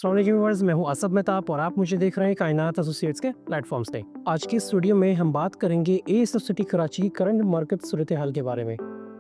अस्सलाम वालेकुम व्यूअर्स, मैं हूं असद मेहताब और आप मुझे देख रहे हैं कायनात एसोसिएट्स के प्लेटफॉर्म से। आज की इस वीडियो में हम बात करेंगे एएसएफ सिटी कराची की करंट मार्केट सूरत हाल के बारे में।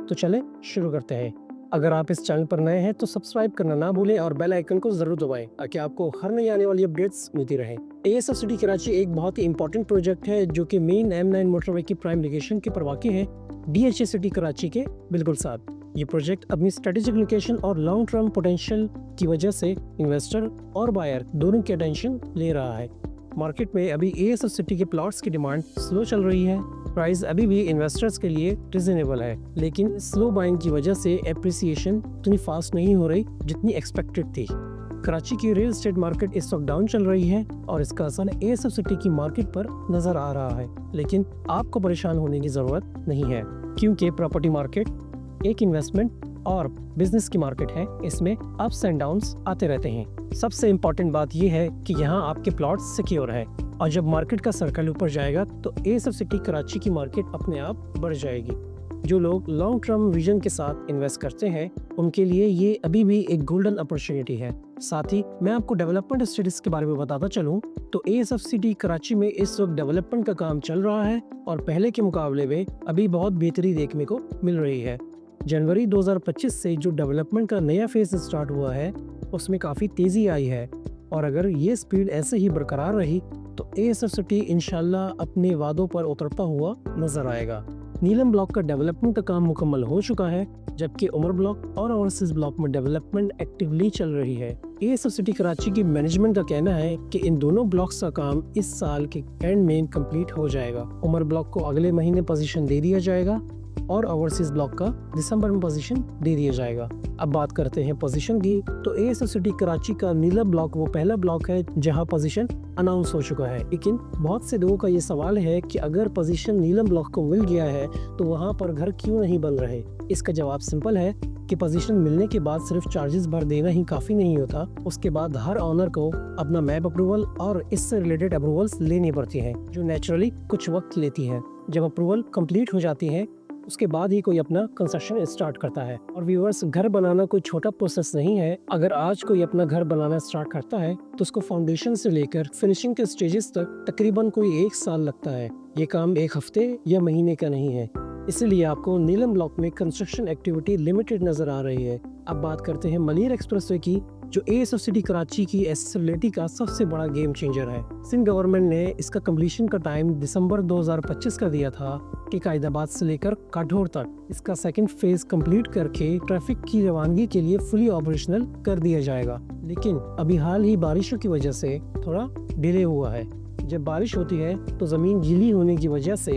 तो चलें शुरू करते हैं। अगर आप इस चैनल पर नए हैं तो सब्सक्राइब करना ना भूलें और बेल आइकन को जरूर दबाएं ताकि आपको हर नई आने वाली अपडेट्स मिलती रहें। एएसएफ सिटी कराची एक बहुत ही इंपॉर्टेंट प्रोजेक्ट है जो कि मेन M9 मोटरवे की प्राइम लोकेशन के पर वाक़ई है, DHA सिटी कराची के बिल्कुल साथ। ये प्रोजेक्ट अपनी स्ट्रेटेजिक लोकेशन और लॉन्ग टर्म पोटेंशियल की वजह से इन्वेस्टर और बायर दोनों की अटेंशन ले रहा है। मार्केट में अभी एएसएफ सिटी के प्लॉट्स की डिमांड स्लो चल रही है। प्राइस अभी भी इन्वेस्टर्स के लिए रिजनेबल है, लेकिन स्लो बाइंग की वजह से एप्रिसिएशन उतनी फास्ट नहीं हो रही जितनी एक्सपेक्टेड थी। कराची की रियल एस्टेट मार्केट इस वक्त डाउन चल रही है और इसका असर एएसएफ सिटी की मार्केट पर नजर आ रहा है, लेकिन आपको परेशान होने की जरूरत नहीं है क्योंकि प्रॉपर्टी मार्केट एक इन्वेस्टमेंट और बिजनेस की मार्केट है। इसमें अप्स एंड डाउन्स आते रहते हैं। सबसे इम्पोर्टेंट बात यह है कि यहाँ आपके प्लॉट्स सिक्योर है और जब मार्केट का सर्कल ऊपर जाएगा तो एएसएफ सिटी कराची की मार्केट अपने आप बढ़ जाएगी। जो लोग लॉन्ग टर्म विजन के साथ इन्वेस्ट करते हैं उनके लिए ये अभी भी एक गोल्डन अपॉर्चुनिटी है। साथ ही मैं आपको डेवलपमेंट स्टेटस के बारे में बताता चलूं तो एएसएफ सिटी कराची में इस वक्त डेवलपमेंट का काम चल रहा है और पहले के मुकाबले में अभी बहुत बेहतरी देखने को मिल रही है। जनवरी 2025 से जो डेवलपमेंट का नया फेज स्टार्ट हुआ है उसमें काफ़ी तेज़ी आई है और अगर ये स्पीड ऐसे ही बरकरार रही तो एएसएफ सिटी इंशाल्लाह अपने वादों पर उतरता हुआ नजर आएगा। नीलम ब्लॉक का डेवलपमेंट का काम मुकम्मल हो चुका है, जबकि उमर ब्लॉक और ओवरसीज ब्लॉक में डेवलपमेंट एक्टिवली चल रही है। एएसएफ सिटी कराची की मैनेजमेंट का कहना है कि इन दोनों ब्लॉक्स का काम इस साल के एंड में कंप्लीट हो जाएगा। उमर ब्लॉक को अगले महीने पोजीशन दे दिया जाएगा और ओवरसीज ब्लॉक का दिसंबर में पोजीशन दे दिया जाएगा। अब बात करते हैं पोजीशन की, तो एएसएफ सिटी कराची का नीलम ब्लॉक वो पहला ब्लॉक है जहां पोजीशन अनाउंस हो चुका है। लेकिन बहुत से लोगों का ये सवाल है कि अगर पोजीशन नीलम ब्लॉक को मिल गया है तो वहां पर घर क्यों नहीं बन रहे। इसका जवाब सिंपल है कि पोजीशन मिलने के बाद सिर्फ चार्जेस भर देना ही काफी नहीं होता, उसके बाद हर ऑनर को अपना मैप अप्रूवल और इससे रिलेटेड अप्रूवल्स लेनी पड़ती हैं जो नेचुरली कुछ वक्त लेती है। जब अप्रूवल कंप्लीट हो जाती है उसके बाद ही कोई अपना कंस्ट्रक्शन स्टार्ट करता है। और व्यूअर्स, घर बनाना कोई छोटा प्रोसेस नहीं है। अगर आज कोई अपना घर बनाना स्टार्ट करता है तो उसको फाउंडेशन से लेकर फिनिशिंग के स्टेजेस तक तकरीबन कोई 1 साल लगता है। ये काम 1 हफ्ते या महीने का नहीं है, इसलिए आपको नीलम ब्लॉक में कंस्ट्रक्शन एक्टिविटी लिमिटेड नजर आ रही है। अब बात करते हैं मलीर एक्सप्रेसवे की, जो एएसएफ सिटी कराची की एक्सेसिबिलिटी का सबसे बड़ा गेम चेंजर है। सिंध गवर्नमेंट ने इसका कंप्लीशन का टाइम दिसंबर 2025 का दिया था कि कायदाबाद से लेकर काठोर तक इसका सेकंड फेज कंप्लीट करके ट्रैफिक की रवानगी के लिए फुली ऑपरेशनल कर दिया जाएगा। लेकिन अभी हाल ही बारिशों की वजह से थोड़ा डिले हुआ है। जब बारिश होती है तो जमीन गीली होने की वजह से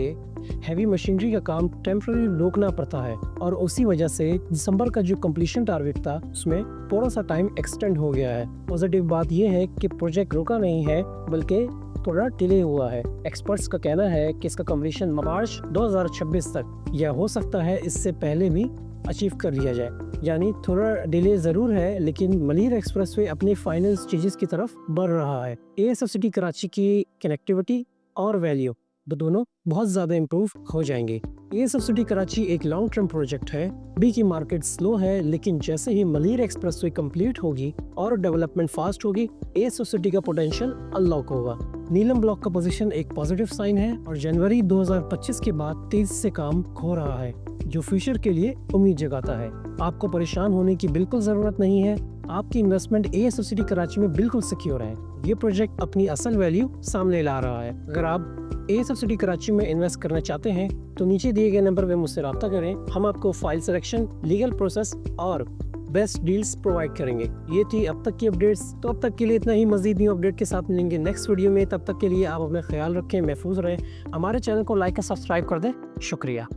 हैवी मशीनरी का काम टेम्पररी रोकना पड़ता है और उसी वजह से दिसंबर का जो कंप्लीशन टारगेट था उसमें थोड़ा सा टाइम एक्सटेंड हो गया है। पॉजिटिव बात यह है कि प्रोजेक्ट रुका नहीं है बल्कि थोड़ा डिले हुआ है। एक्सपर्ट्स का कहना है कि इसका कंप्लीशन मार्च 2026 तक या हो सकता है इससे पहले भी अचीव कर लिया जाए। यानी थोड़ा डिले जरूर है, लेकिन मलीर एक्सप्रेसवे अपने फाइनल स्टेजेस की तरफ बढ़ रहा है। एएसएफ सिटी कराची की कनेक्टिविटी और वैल्यू दोनों बहुत ज्यादा इम्प्रूव हो जाएंगे। एएसएफ सिटी कराची एक लॉन्ग टर्म प्रोजेक्ट है। बी की मार्केट स्लो है, लेकिन जैसे ही मलीर एक्सप्रेसवे कंप्लीट होगी और डेवलपमेंट फास्ट होगी, एएसएफ सिटी का पोटेंशियल अनलॉक होगा। नीलम ब्लॉक का पोजीशन एक पॉजिटिव साइन है और जनवरी 2025 के बाद तेजी से काम हो रहा है जो फ्यूचर के लिए उम्मीद जगाता है। आपको परेशान होने की बिल्कुल जरूरत नहीं है। आपकी इन्वेस्टमेंट एएसएफ सिटी कराची में बिल्कुल सिक्योर है। ये प्रोजेक्ट अपनी असल वैल्यू सामने ला रहा है। अगर आप एएसएफ सिटी कराची में इन्वेस्ट करना चाहते हैं तो नीचे दिए गए नंबर पे मुझसे रब्ता करें। हम आपको फाइल सिलेक्शन, लीगल प्रोसेस और बेस्ट डील्स प्रोवाइड करेंगे। ये थी अब तक की अपडेट्स। तो अब तक के लिए इतना ही। मजीद न्यू अपडेट के साथ मिलेंगे नेक्स्ट वीडियो में। तब तक के लिए आप अपना ख्याल रखें, महफूज रहें। हमारे चैनल को लाइक और सब्सक्राइब कर दें। शुक्रिया।